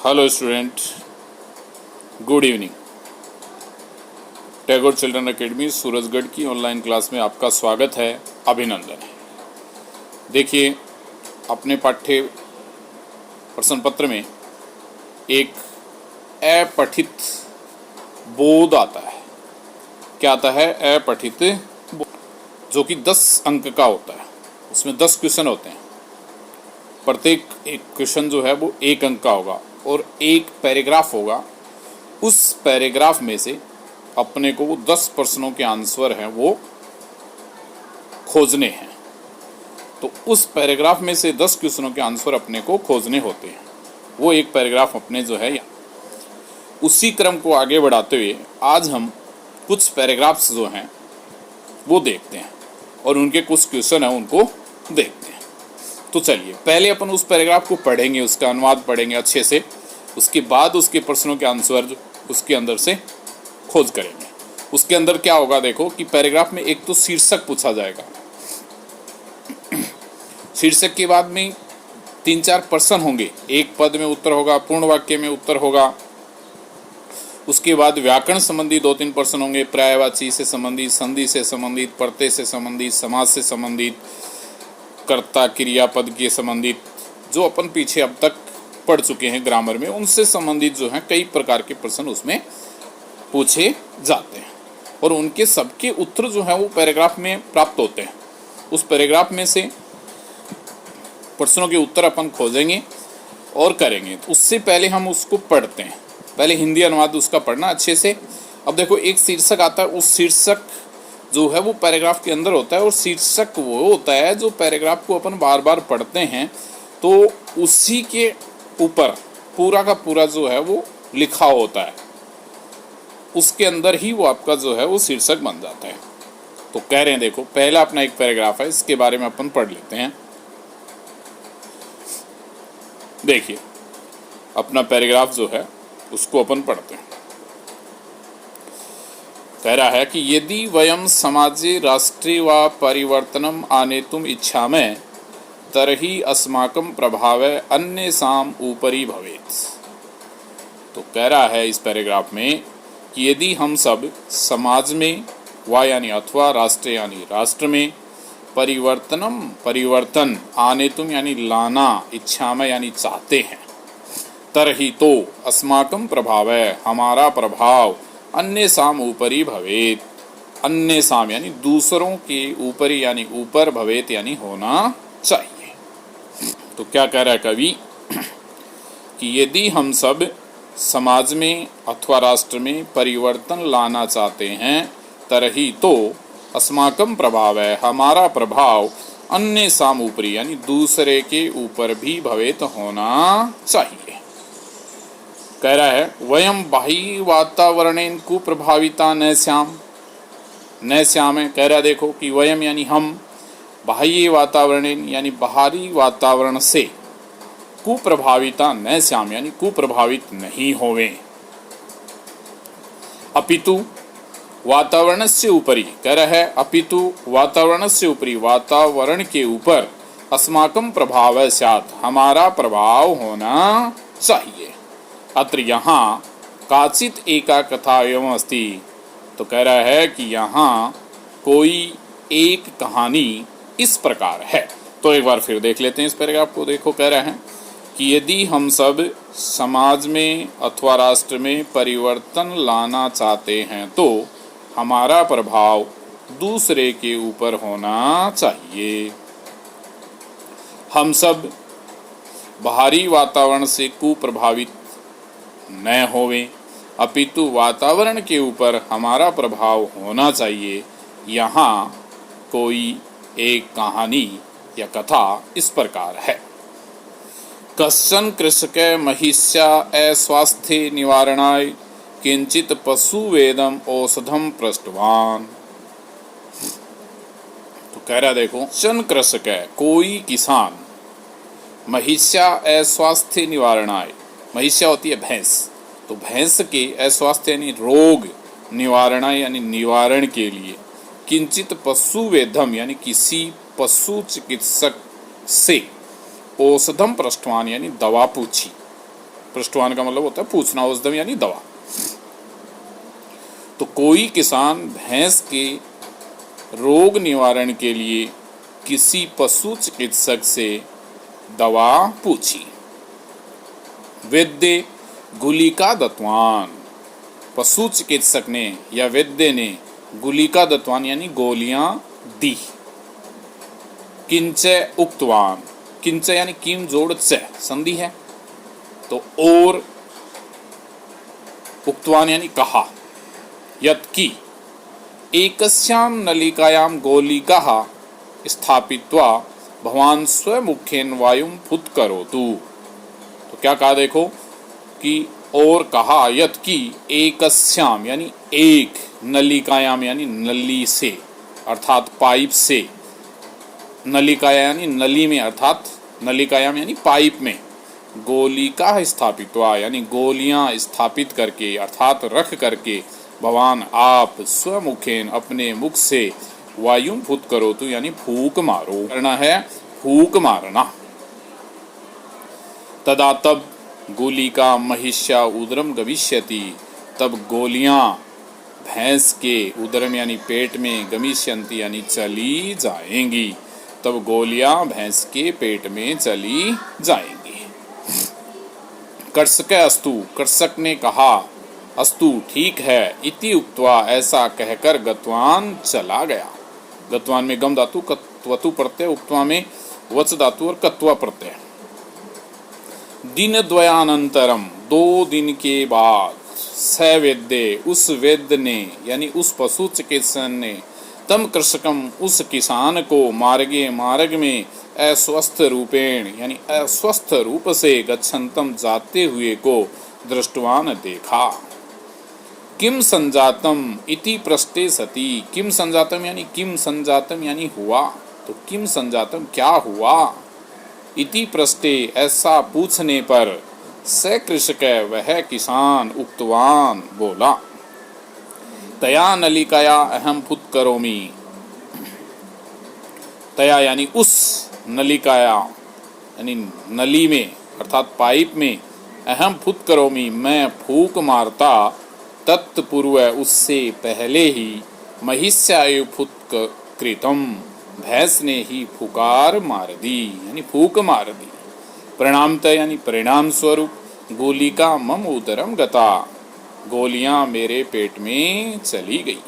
Hello student, good evening. Tagore children academy Surajgarh की online class में आपका स्वागत है, अभिनंदन है। देखिए, अपने पाठ्य प्रश्न पत्र में एक अपठित बोध आता है। क्या आता है? अपठित बोध, जो कि 10 अंक का होता है। उसमें 10 क्वेश्चन होते हैं। प्रत्येक एक क्वेश्चन जो है वो 1 अंक का होगा और एक पैराग्राफ होगा। उस पैराग्राफ में से अपने को वो 10 प्रश्नों के आंसर हैं वो खोजने हैं। तो उस पैराग्राफ में से 10 क्वेश्चनों के आंसर अपने को खोजने होते हैं। वो एक पैराग्राफ अपने जो है, उसी क्रम को आगे बढ़ाते हुए आज हम कुछ पैराग्राफ्स जो हैं वो देखते हैं और उनके कुछ क्वेश्चन हैं उनको देखते हैं। तो चलिए, पहले अपन उस पैराग्राफ को पढ़ेंगे, उसका अनुवाद पढ़ेंगे अच्छे से। उसके बाद उसके प्रश्नों के आंसर उसके अंदर से खोज करेंगे। उसके अंदर क्या होगा, देखो कि पैराग्राफ में एक तो शीर्षक पूछा जाएगा। शीर्षक के बाद में 3-4 प्रश्न होंगे। एक पद में उत्तर होगा, पूर्ण वाक्य में उत्तर होगा। उसके बाद व्याकरण संबंधी 2-3 प्रश्न होंगे, पर्यायवाची से संबंधित, संधि से संबंधित, प्रत्यय से संबंधित, समास से संबंधित, कर्ता क्रियापद के संबंधित, जो अपन पीछे अब तक पढ़ चुके हैं ग्रामर में, उनसे संबंधित जो हैं कई प्रकार के प्रश्न उसमें पूछे जाते हैं और उनके सबके उत्तर जो हैं वो पैराग्राफ में प्राप्त होते हैं। उस पैराग्राफ में से प्रश्नों के उत्तर अपन खोजेंगे और करेंगे। तो उससे पहले हम उसको पढ़ते हैं। पहले हिंदी अनुवाद उसका पढ़ना अच्छे से। अब देखो, एक शीर्षक आता है। उस शीर्षक जो है वो पैराग्राफ के अंदर होता है और शीर्षक वो होता है जो पैराग्राफ को अपन बार बार पढ़ते हैं तो उसी के ऊपर पूरा का पूरा जो है वो लिखा होता है। उसके अंदर ही वो आपका जो है वो शीर्षक बन जाता है। तो कह रहे हैं, देखो, पहला अपना एक पैराग्राफ है, इसके बारे में अपन पढ़ लेते हैं। देखिए, अपना पैराग्राफ जो है उसको अपन पढ़ते हैं। कह रहा है कि यदि वयम समाजे राष्ट्रे वा परिवर्तनम आनेतुम इच्छामः तर्हि अस्माकं प्रभावः अन्येषाम् उपरि भवेत्। तो कह रहा है इस पैराग्राफ में कि यदि हम सब समाज में वा यानी अथवा राष्ट्र यानी राष्ट्र में परिवर्तन आनेतुम यानी लाना, इच्छामः यानी चाहते हैं, तर्हि तो अस्माकं प्रभावः हमारा प्रभाव अन्येषाम् उपरि भवेत्, अन्येषाम् यानी दूसरों के ऊपरी यानी ऊपर, भवेत् यानी होना चाहिए। तो क्या कह रहा है कवि कि यदि हम सब समाज में अथवा राष्ट्र में परिवर्तन लाना चाहते हैं, तरही तो अस्माकं प्रभाव है हमारा प्रभाव अन्येषाम् उपरि यानी दूसरे के ऊपर भी भवेत् होना चाहिए। कह रहा है वयम बाह्य वातावरणेन कुप्रभाविता न स्याम। कह रहा है देखो कि वयम यानी हम, बाह्य वातावरणेन यानी बाहरी वातावरण से, कुप्रभाविता न स्याम यानी कुप्रभावित नहीं होवे, अपितु वातावरणस्य उपरि। कह रहा है अपितु वातावरणस्य उपरि, वातावरण के ऊपर अस्माकं प्रभावः स्यात् हमारा प्रभाव होना चाहिए। अत्र यहाँ काचित एका कथा एवं अस्ति। तो कह रहा है कि यहाँ कोई एक कहानी इस प्रकार है। तो एक बार फिर देख लेते हैं इस पैराग्राफ को। देखो, कह रहे हैं कि यदि हम सब समाज में अथवा राष्ट्र में परिवर्तन लाना चाहते हैं तो हमारा प्रभाव दूसरे के ऊपर होना चाहिए। हम सब बाहरी वातावरण से कुप्रभावित न होवें, अपितु वातावरण के ऊपर हमारा प्रभाव होना चाहिए। यहाँ कोई एक कहानी या कथा इस प्रकार है। कश्चन कृषक महिष्या अस्वास्थ्य निवारणाय किंचित पशुवेदम औषधम पृष्टवान। तो कह रहा देखो, कश्चन कृषक है कोई किसान, महिष्या अस्वास्थ्य निवारणाय, महिष्या होती है भैंस, तो भैंस के अस्वास्थ्य यानी रोग, निवारणाय यानी निवारण के लिए, किंचित पशुवेदम यानी किसी पशु चिकित्सक से, औषधम पृष्ठवान यानी दवा पूछी। पृष्ठवान का मतलब होता है पूछना, औषधम यानी दवा। तो कोई किसान भैंस के रोग निवारण के लिए किसी पशु चिकित्सक से दवा पूछी। वैद्य गुलिका दत्तवान, पशु चिकित्सक ने या वैद्य ने गुलिका दत्तवान यानी गोलियां दी। किंच उक्तवान, किंच यानी किम जोड़ च संधि है, तो और उक्तवान यानी कहा। यत की एकस्यां नलिकायां गोलिकाः स्थापित्वा भवान स्वमुखेन वायुं फुत्करोतु। तो क्या कहा देखो कि और कहा यत की एकस्याम यानी एक, नलिकायाम यानी नली से अर्थात पाइप से, नलिकाया यानी नली में अर्थात नलिकायाम यानी पाइप में, गोलिका स्थापित्वा यानी गोलियां स्थापित करके अर्थात रख करके, भगवान आप स्वमुखेन अपने मुख से, वायुं फुत करो तो यानी फूक मारो, करना है फूक मारना। तदा तब गोलिका महिष्या उदरम गमिष्यति, तब गोलियां भैंस के उदरम यानी पेट में, गमिष्यन्ति यानी चली जाएंगी, तब गोलियां भैंस के पेट में चली जाएंगी। कर्षक अस्तु, कर्षक ने कहा, अस्तु ठीक है, इति उक्त्वा ऐसा कहकर गतवान चला गया। गतवान में गम धातु कत्वतु प्रत्यय, उक्त्वा में वच धातु और कत्वा प्रत्यय। दिन द्वयानंतरम, 2 दिन के बाद, स वैद्य उस वैद्य ने यानी उस पशु चिकित्सक ने, तम कृषकम उस किसान को, मार्गे मार्ग में, अस्वस्थ रूपेण यानी अस्वस्थ रूप से, गच्छन्तम जाते हुए को, दृष्टवान देखा। किम संजातम इति प्रश्ते सति, किम संजातम यानी किम संजातम यानी हुआ, तो किम संजातम क्या हुआ, इति प्रश्ते ऐसा पूछने पर, स कृषक वह किसान, उक्तवान बोला, तया नलिकाया अहम फुत करोमि, तया यानी उस नलिकाया यानी नली में अर्थात पाइप में, अहम फुत करोमि मैं फूक मारता, तत्पूर्व उससे पहले ही, महिष्यायु फुत कृतम भैंस ने ही फुकार मार दी यानी फूक मार दी। परिणामतः यानी परिणाम स्वरूप, गोलिका मम उदरम गता, गोलियां मेरे पेट में चली गई।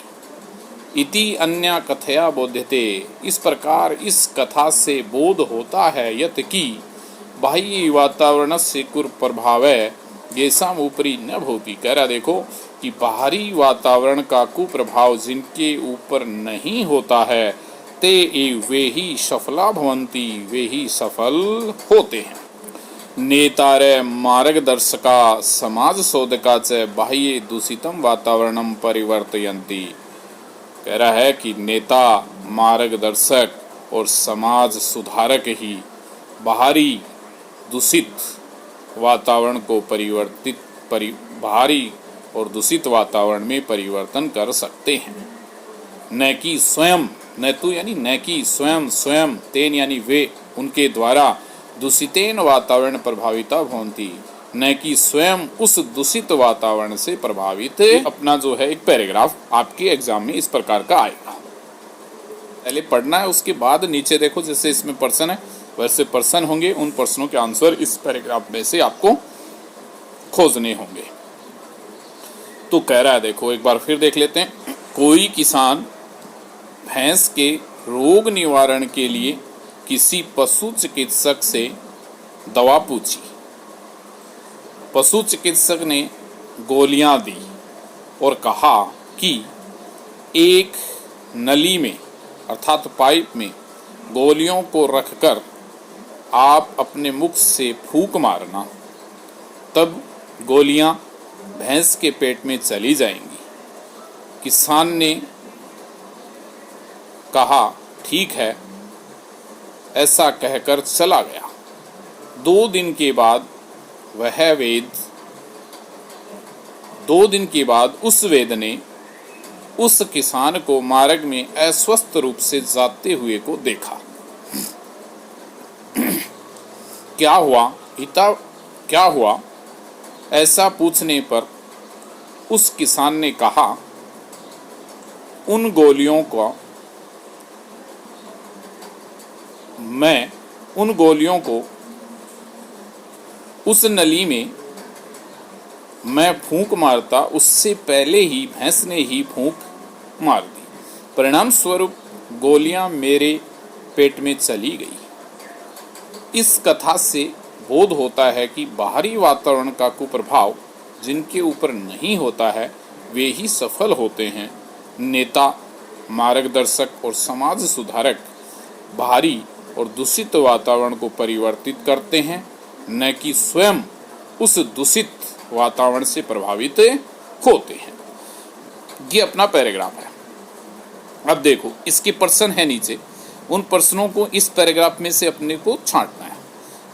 इति अन्य कथया बोध्यते, इस प्रकार इस कथा से बोध होता है, यत की बाह्य वातावरण से कुप्रभाव येषाम् ऊपरी न भवति। कह रहा देखो कि बाहरी वातावरण का कुप्रभाव जिनके ऊपर नहीं होता है, ते एव वे ही सफला भवन्ति, वे ही सफल होते हैं। नेतारे मार्गदर्शका समाज शोधका च बाह्ये दूषितम वातावरणम परिवर्तयन्ति। कह रहा है कि नेता, मार्गदर्शक और समाज सुधारक ही बाहरी दूषित वातावरण को बाहरी और दूषित वातावरण में परिवर्तन कर सकते हैं। न कि स्वयं, न तो यानी न कि स्वयं, स्वयं तेन यानी वे उनके द्वारा, दूषितेन वातावरण प्रभाविता भवन्ति, न कि स्वयं उस दूषित वातावरण से प्रभावित। अपना जो है एक पैराग्राफ आपके एग्जाम में इस प्रकार का आएगा, पहले पढ़ना है, उसके बाद नीचे देखो जैसे इसमें पर्सन है वैसे पर्सन होंगे, उन प्रश्नों के आंसर इस पैराग्राफ में से आपको खोजने होंगे। तो कह रहा है देखो एक बार फिर देख लेते हैं। कोई किसान भैंस के रोग निवारण के लिए किसी पशु चिकित्सक से दवा पूछी। पशु चिकित्सक ने गोलियां दी और कहा कि एक नली में अर्थात पाइप में गोलियों को रखकर आप अपने मुख से फूंक मारना, तब गोलियां भैंस के पेट में चली जाएंगी। किसान ने कहा ठीक है, ऐसा कहकर चला गया। 2 दिन के बाद उस वेद ने उस किसान को मार्ग में अस्वस्थ रूप से जाते हुए को देखा। क्या हुआ? ऐसा पूछने पर उस किसान ने कहा, उन गोलियों को उस नली में मैं फूंक मारता, उससे पहले ही भैंस ने ही फूंक मार दी। परिणाम स्वरूप गोलियां मेरे पेट में चली गई। इस कथा से बोध होता है कि बाहरी वातावरण का कुप्रभाव जिनके ऊपर नहीं होता है वे ही सफल होते हैं। नेता, मार्गदर्शक और समाज सुधारक बाहरी और दूषित वातावरण को परिवर्तित करते हैं, न कि स्वयं उस दूषित वातावरण से प्रभावित होते हैं। ये अपना पैराग्राफ है। अब देखो इसके प्रश्न है नीचे, उन प्रश्नों को इस पैराग्राफ में से अपने को छांटना है।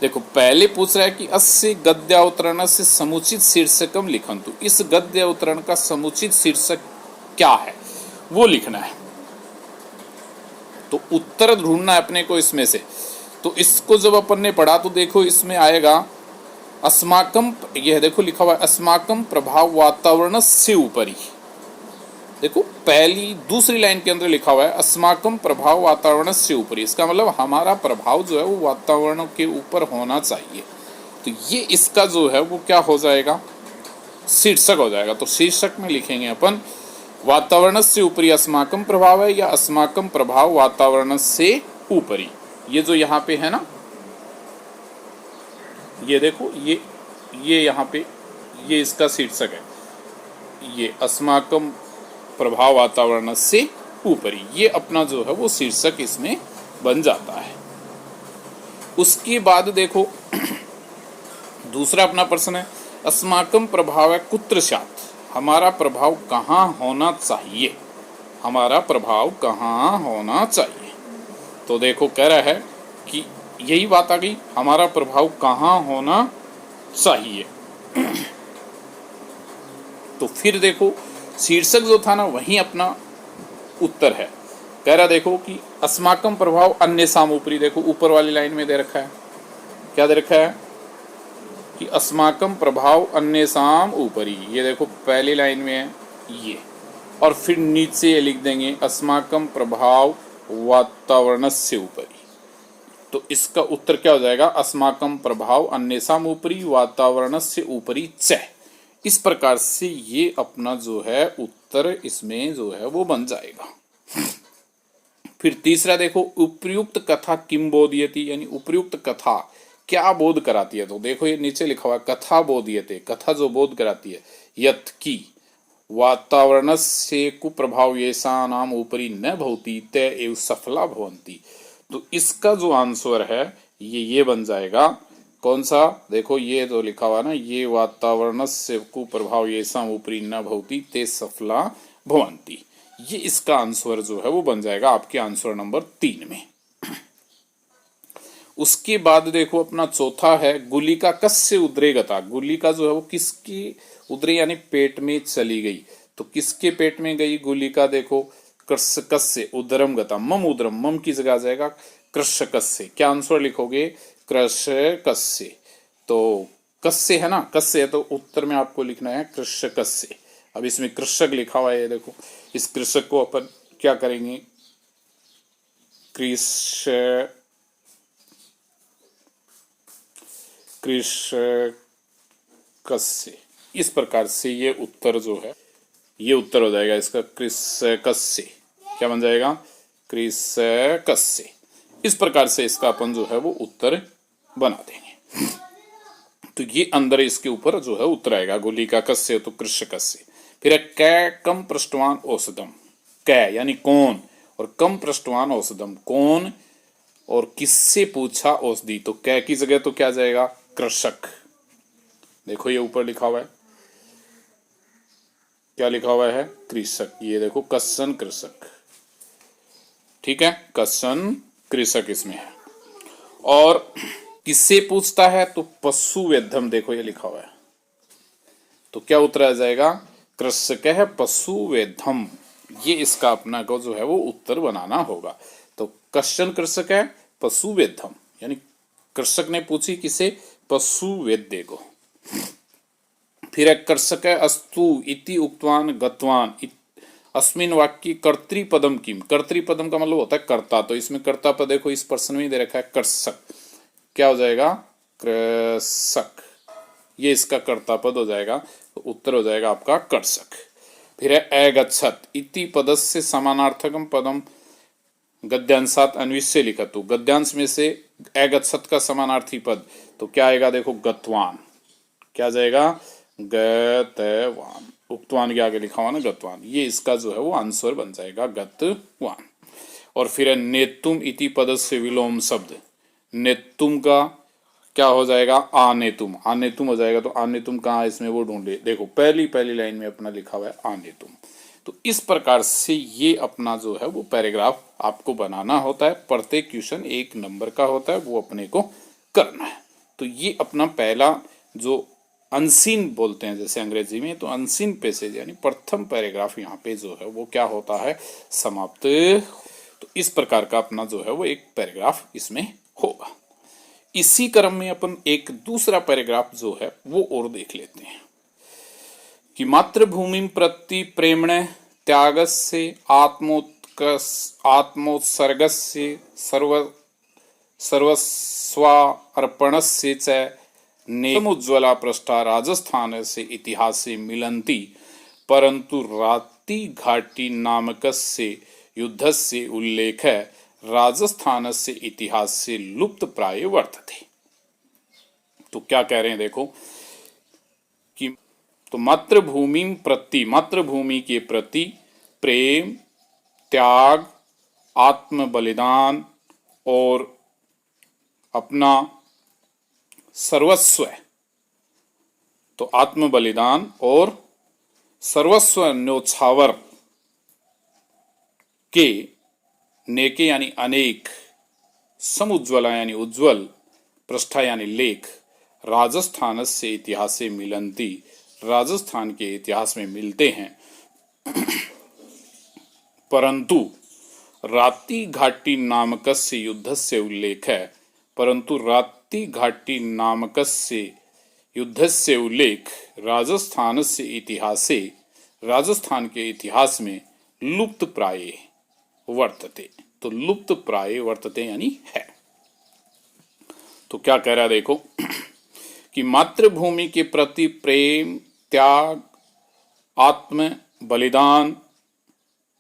देखो पहले पूछ रहा है कि अस्य गद्यावतरण से समुचित शीर्षकम लिखन्तु। इस गद्यावतरण का समुचित शीर्षक क्या है वो लिखना है। तो उत्तर ढूंढना है अपने को इसमें से। तो इसको जब अपन ने पढ़ा तो देखो इसमें आएगा अस्माकम, यह देखो लिखा हुआ है अस्माकम प्रभाव वातावरण से ऊपरी। देखो पहली दूसरी लाइन के अंदर लिखा हुआ है अस्माकम प्रभाव वातावरण से ऊपरी। इसका मतलब हमारा प्रभाव जो है वो वातावरण के ऊपर होना चाहिए। तो ये इसका जो है वो क्या हो जाएगा, शीर्षक हो जाएगा। तो शीर्षक में लिखेंगे अपन वातावरण से ऊपरी अस्माकम प्रभाव है या अस्माकम प्रभाव वातावरण से ऊपरी। ये जो यहाँ पे है ना, ये देखो ये यहाँ पे ये इसका शीर्षक है, ये अस्माकम प्रभाव वातावरण से ऊपरी। ये अपना जो है वो शीर्षक इसमें बन जाता है। उसके बाद देखो दूसरा अपना प्रश्न है अस्माकम प्रभाव है कुत्र स्यात्। हमारा प्रभाव कहाँ होना चाहिए, हमारा प्रभाव कहाँ होना चाहिए। तो देखो कह रहा है कि यही बात आ गई, हमारा प्रभाव कहाँ होना चाहिए। तो फिर देखो शीर्षक जो था ना वही अपना उत्तर है। कह रहा देखो कि अस्माकम प्रभाव अन्य साम ऊपरी। देखो ऊपर वाली लाइन में दे रखा है, क्या दे रखा है कि अस्माकम प्रभाव अन्य साम ऊपरी। ये देखो पहली लाइन में है ये, और फिर नीचे लिख देंगे अस्माकम प्रभाव वातावरण से ऊपरी। तो इसका उत्तर क्या हो जाएगा, अस्माकम प्रभाव अन्येषाम ऊपरी वातावरण से ऊपरी च। इस प्रकार से ये अपना जो है उत्तर इसमें जो है वो बन जाएगा। फिर तीसरा देखो उपयुक्त कथा किम बोधयति, यानी उपयुक्त कथा क्या बोध कराती है। तो देखो ये नीचे लिखा हुआ कथा बोधयते, कथा जो बोध कराती है यत् की वातावरण से कुप्रभाव येषाणाम ऊपरी न भवति ते एव सफला भवन्ति। तो इसका जो आंसर है ये बन जाएगा कौन सा, देखो ये जो लिखा हुआ ना, ये वातावरण से कुप्रभाव येषाम ऊपरी न भवति ते सफला भवन्ति। ये इसका आंसर जो है वो बन जाएगा आपके आंसर नंबर 3 में। उसके बाद देखो अपना चौथा है गुलिका कस्य उदरे गता। गुलिका जो है वो किसकी उदरे यानी पेट में चली गई। तो किसके पेट में गई गुलिका, देखो कृषकस्य उदरम गता, मम उदरम, मम की जगह आ जाएगा कृषकस्य। क्या आंसर लिखोगे, कृषकस्य। तो कस्य है ना, कस्य है तो उत्तर में आपको लिखना है कृषकस्य। अब इसमें कृषक लिखा हुआ है, देखो इस कृषक को अपन क्या करेंगे, कृषकस्य। इस प्रकार से ये उत्तर जो है ये उत्तर हो जाएगा इसका कृषकस्य। क्या बन जाएगा, कृषकस्य। इस प्रकार से इसका अपन जो है वो उत्तर बना देंगे। तो ये अंदर इसके ऊपर जो है उत्तर आएगा गुलिका कस्य तो कृषकस्य। फिर कै कम पृष्ठवान औषधम, कै यानी कौन और कम पृष्ठवान औषधम, कौन और किससे पूछा औषधि। तो कै की जगह तो क्या जाएगा, कृषक। देखो ये ऊपर लिखा हुआ है, क्या लिखा हुआ है, कृषक। ये देखो कस्सन कृषक, ठीक है, कस्सन कृषक इसमें है। और किससे पूछता है तो पशु वेद्धम, देखो ये लिखा हुआ है। तो क्या उत्तर आ जाएगा, कृषक है पशु वेद्धम। ये इसका अपना को जो है वो उत्तर बनाना होगा। तो कश्चन कृषक है पशु वेद्धम, यानी कृषक ने पूछी किसे, पशु वेद्य को। फिर है कर्षक अस्तु इति उक्तवान गतवान। अस्मिन वाक्य कर्तृपदम किम, कर्तृपदम का मतलब होता है कर्ता, तो इसमें कर्ता पद देखो इस प्रश्न में दे रखा है कर्षक, क्या हो जाएगा कृषक, ये इसका कर्ता पद हो जाएगा, तो उत्तर हो जाएगा आपका कर्षक। फिर है अगच्छत इति पदस्य समानार्थकम पदम गद्यांशात अन्विष्य लिखा, तो गद्यांश में से अगच्छत का समानार्थी पद तो क्या आएगा देखो गतवान, क्या जाएगा गतवान, उक्तवान के आगे लिखा हुआ ना गतवान, ये इसका जो है वो आंसर बन जाएगा गतवान। और फिर है नेतुम इति पदस्य विलोम शब्द, नेतुम का क्या हो जाएगा आनेतुम, आनेतुम हो जाएगा, तो आनेतुम कहाँ इसमें वो ढूंढे, देखो पहली लाइन में अपना लिखा हुआ है आनेतुम। तो इस प्रकार से ये अपना जो है वो पैराग्राफ आपको बनाना होता है, प्रत्येक क्वेश्चन 1 नंबर का होता है, वो अपने को करना है। तो ये अपना पहला जो अनसीन बोलते हैं जैसे अंग्रेजी में, तो अनसीन पैसेज यानी प्रथम पैराग्राफ यहाँ पे जो है वो क्या होता है समाप्त। तो इस प्रकार का अपना जो है वो एक पैराग्राफ इसमें होगा। इसी क्रम में अपन एक दूसरा पैराग्राफ जो है वो और देख लेते हैं कि मातृभूमि प्रति प्रेमण त्यागस्य आत्मोत्सर्गस्य सर्वस्वार्पणस्य च नेमुज्ज्वला पृष्ठा राजस्थान से इतिहास मिलन्ति, परंतु राति घाटी नामकस्य युद्धस्य उल्लेख राजस्थानस्य इतिहासे लुप्त प्राय वर्तते। तो क्या कह रहे हैं देखो कि तो मातृभूमि प्रति, मातृभूमि के प्रति प्रेम, त्याग, आत्म बलिदान और अपना सर्वस्व, तो आत्म बलिदान और सर्वस्व न्योछावर के नेके यानी अनेक, समुज्ज्वला यानी उज्ज्वल, पृष्ठा यानी लेख, राजस्थान से इतिहास मिलन्ति, राजस्थान के इतिहास में मिलते हैं, परंतु राति घाटी नामकस्य युद्धस्य उल्लेख है, परंतु राति घाटी नामकस्य युद्धस्य उल्लेख राजस्थानस्य इतिहासे, राजस्थान के इतिहास में लुप्त प्राय वर्तते, तो लुप्त प्राय वर्तते यानी है। तो क्या कह रहा है देखो कि मातृभूमि के प्रति प्रेम, त्याग, आत्म बलिदान,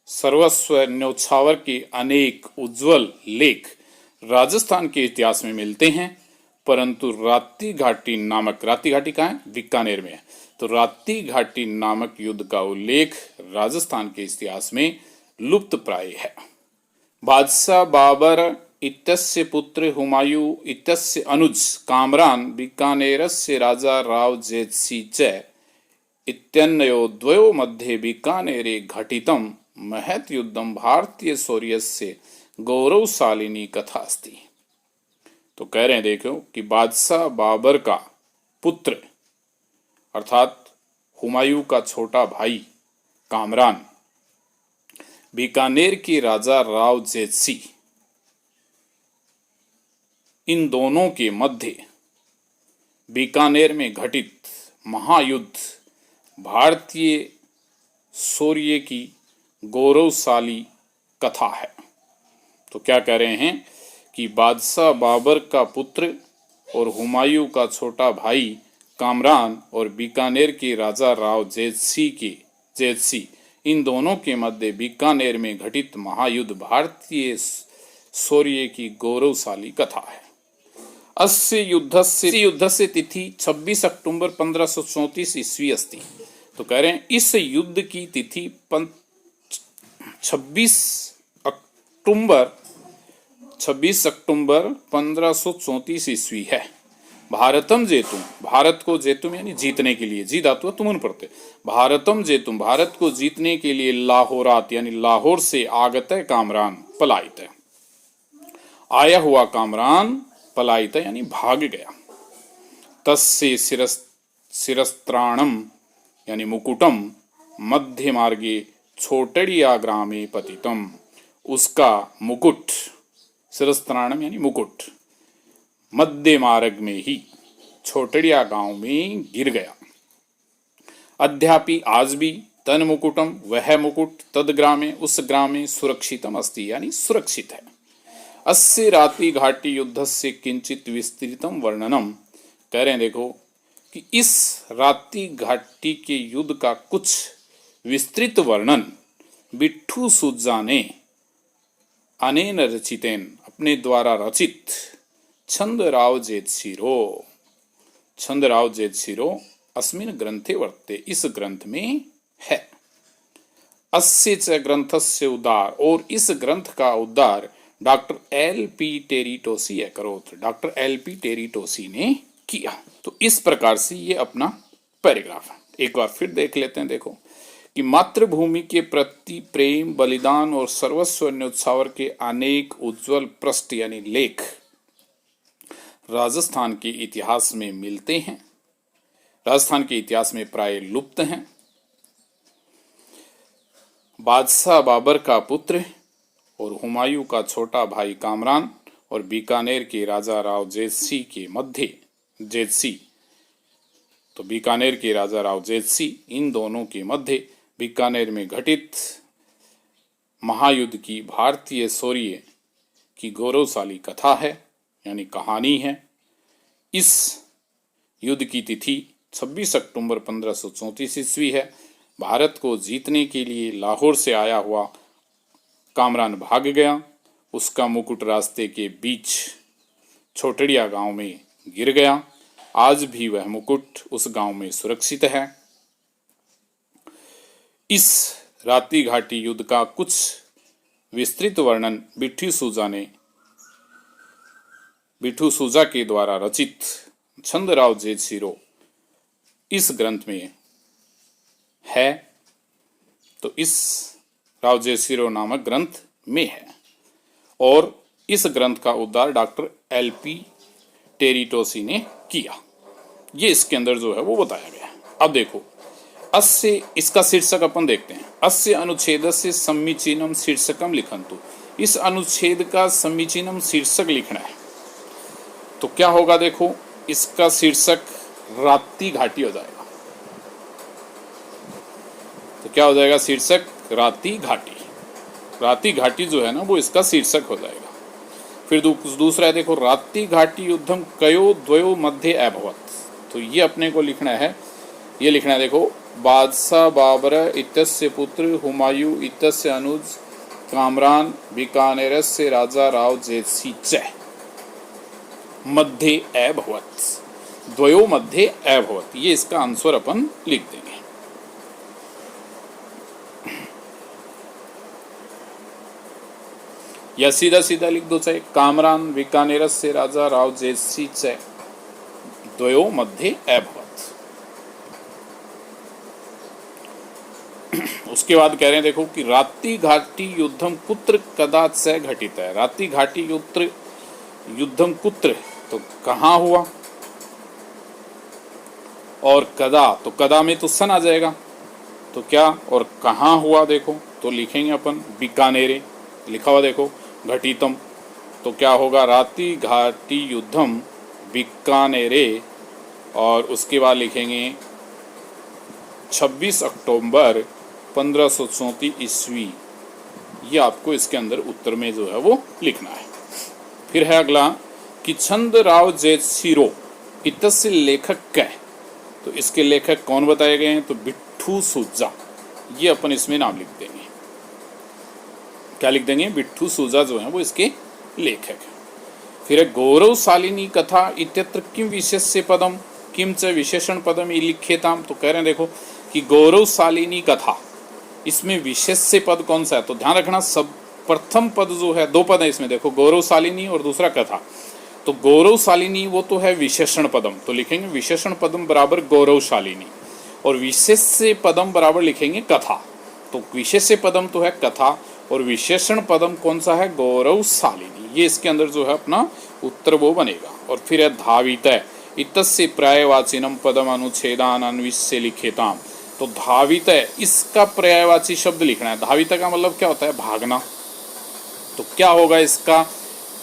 सर्वस्व न्योछावर के अनेक उज्जवल लेख राजस्थान के इतिहास में मिलते हैं, परंतु राति घाटी नामक, राति घाटी कहाँ है बीकानेर में है, तो राति घाटी नामक युद्ध का उल्लेख राजस्थान के इतिहास में लुप्त प्राय है। बादशाह बाबर इत्यस्य पुत्र हुमायूं इत्यस्य अनुज कामरान बीकानेरस्य राजा राव जेतसी च इत्यन्यो द्वयो मध्ये बीकानेरे घटितं महत् युद्धं भारतीय शौर्यस्य गौरवशालिनी कथा अस्ति। तो कह रहे हैं देखो कि बादशाह बाबर का पुत्र अर्थात हुमायूं का छोटा भाई कामरान बीकानेर के राजा राव जेतसी, इन दोनों के मध्य बीकानेर में घटित महायुद्ध भारतीय शौर्य की गौरवशाली कथा है। तो क्या कह रहे हैं कि बादशाह बाबर का पुत्र और हुमायूं का छोटा भाई कामरान और बीकानेर के राजा राव जेतसी इन दोनों के मध्य बीकानेर में घटित महायुद्ध भारतीय शौर्य की गौरवशाली कथा है। अस्य युद्धस्य तिथि 26 अक्टूबर 1534 ईस्वी अस्ति। तो कह रहे हैं इस युद्ध की तिथि 26 अक्टूबर 1534 ईस्वी है। भारतम जेतुम, भारत को जेतुम यानी जीतने के लिए, जी धातु तुमन पढ़ते, भारतम जेतुम भारत को जीतने के लिए लाहौरात यानी लाहौर से आगत कामरान पलायित, आया हुआ कामरान पलायित यानी भाग गया। तस्य शिरस्त्राणम यानी मुकुटम मध्य मार्गे छोटड़िया ग्रामे पतितम, उसका मुकुट, शिरस्त्राणम यानी मुकुट, मध्य मार्ग में ही छोटड़िया गांव में गिर गया। अद्यापि आज भी तन मुकुटम वह मुकुट तद ग्रामे उस ग्रामे सुरक्षितम अस्ति यानी सुरक्षित है। अस्य रात्रि घाटी युद्ध से किंचित विस्तृतम वर्णनम, कह रहे हैं देखो कि इस रात्रि घाटी के युद्ध का कुछ विस्तृत वर्णन बिट्ठू सुज्जा ने अनेन रचितेन अपने द्वारा रचित छंदराव जेतशिरो अस्मिन् ग्रंथे वर्तते, इस ग्रंथ में है। अस्य च ग्रंथस्य उद्धार, और इस ग्रंथ का उद्धार डॉक्टर एल.पी. टेरीटोसी करोत, डॉक्टर एल.पी. टेरीटोसी ने किया। तो इस प्रकार से ये अपना पैराग्राफ एक बार फिर देख लेते हैं। देखो कि मातृभूमि के प्रति प्रेम, बलिदान और सर्वस्व न्योछावर के अनेक उज्जवल पृष्ठ यानी लेख राजस्थान के इतिहास में मिलते हैं, राजस्थान के इतिहास में प्राय लुप्त हैं। बादशाह बाबर का पुत्र और हुमायूं का छोटा भाई कामरान और बीकानेर के राजा राव जेतसी के मध्य, तो बीकानेर के राजा राव जेतसी, इन दोनों के मध्य बीकानेर में घटित महायुद्ध की भारतीय शौर्य की गौरवशाली कथा है यानी कहानी है। इस युद्ध की तिथि 26 अक्टूबर 1534 ईस्वी है। भारत को जीतने के लिए लाहौर से आया हुआ कामरान भाग गया, उसका मुकुट रास्ते के बीच छोटड़िया गांव में गिर गया। आज भी वह मुकुट उस गांव में सुरक्षित है। इस रात्रि घाटी युद्ध का कुछ विस्तृत वर्णन बिट्ठू सुजा के द्वारा रचित छंदराव जेतशिरो इस ग्रंथ में है। तो इस राव जेतशिरो नामक ग्रंथ में है और इस ग्रंथ का उद्धार डॉक्टर एल.पी. टेरीटोसी ने किया। ये इसके अंदर जो है वो बताया गया। अब देखो अस्य, इसका शीर्षक अपन देखते हैं। अस्य अनुच्छेदस्य समीचीनम शीर्षकम लिखन्तु, इस अनुच्छेद का समीचीनम शीर्षक लिखना है। तो क्या होगा देखो, इसका शीर्षक रात्रि घाटी हो जाएगा। तो क्या हो जाएगा शीर्षक? रात्रि घाटी। रात्रि घाटी जो है ना वो इसका शीर्षक हो जाएगा। फिर दूसरा है देखो, रात्रि घाटी युद्धम कयो द्वयो मध्य अभवत। तो ये अपने को लिखना है, ये लिखना है देखो, बादशाह बाबर इत्यस्य पुत्र हुमायूं इत्यस्य अनुज कामरान बीकानेरस्य राजा राव जेतसी च मध्य अभवत, द्वयो मध्य अभवत। ये इसका आंसर अपन लिख देंगे। या सीधा सीधा लिख दो, चाहे कामरान बीकानेरस्य राजा राव जेतसी च द्वयो मध्य अभवत। उसके बाद कह रहे हैं देखो कि रात्रि घाटी युद्धम कुत्र कदा च घटित है। रात्रि घाटी युद्धम कुत्र, तो कहाँ हुआ, और कदा, तो कदा में तो सन आ जाएगा। तो क्या और कहाँ हुआ देखो, तो लिखेंगे अपन बीकानेरे, लिखा हुआ देखो घटितम, तो क्या होगा रात्रि घाटी युद्धम बीकानेरे, और उसके बाद लिखेंगे 26 अक्टूबर 1534 ईस्वी। ये आपको इसके अंदर उत्तर में जो है वो लिखना है। फिर है अगला कि छंदराव जेतशिरो इतस्य लेखक कै, तो इसके लेखक कौन बताए गए हैं? तो बिट्ठू सुजा। ये अपन इसमें नाम लिख देंगे। क्या लिख देंगे? बिट्ठू सुजा जो है वो इसके लेखक है। फिर है गौरवशालिनी कथा इत्यत्र किम विशेष्य पदम किम च विशेषण पदम लिख्यताम। तो कह रहे हैं देखो कि गौरवशालिनी कथा, इसमें विशेष्य पद कौन सा है? तो ध्यान रखना, सब प्रथम पद जो है, दो पद है इसमें देखो, गौरवशालिनी और दूसरा कथा। तो गौरवशालिनी वो तो है विशेषण पदम, तो लिखेंगे विशेषण पदम बराबर गौरवशालिनी, और विशेष्य पदम बराबर लिखेंगे कथा। तो विशेष्य पदम तो है कथा और विशेषण पदम कौन सा है? गौरवशालिनी। ये इसके अंदर जो है अपना उत्तर वो बनेगा। और फिर है धावित इतस्य पर्यायवाचिनम पदम अनुच्छेदान अन्विष्य लिखेताम। तो धावित, इसका पर्यायवाची शब्द लिखना है। धावित का मतलब क्या होता है? भागना। तो क्या होगा इसका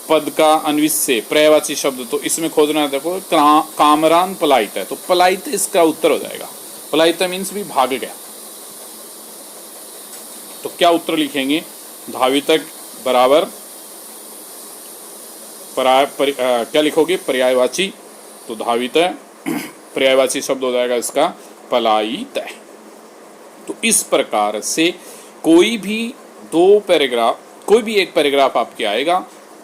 पद का अन्विष्य पर्यायवाची शब्द? तो इसमें खोजना है देखो, कामरान पलायित है, तो पलायित इसका उत्तर हो जाएगा। पलायित मीन्स भी भाग गया। तो क्या उत्तर लिखेंगे? धावितक बराबर क्या लिखोगे? पर्यायवाची। तो धावित पर्यायवाची शब्द हो जाएगा इसका पलायित। तो इस प्रकार से कोई भी कोई भी एक पैराग्राफ आपके आएगा,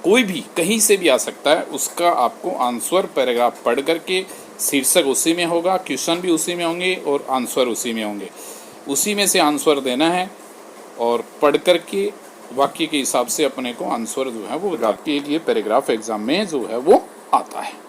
कोई भी कहीं से भी आ सकता है, उसका आपको आंसर पैराग्राफ पढ़ करके, शीर्षक उसी में होगा, क्वेश्चन भी उसी में होंगे और आंसर उसी में होंगे, उसी में से आंसर देना है और पढ़ करके वाक्य के हिसाब से अपने को आंसर जो है वो के लिए पैराग्राफ एग्जाम में जो है वो आता है।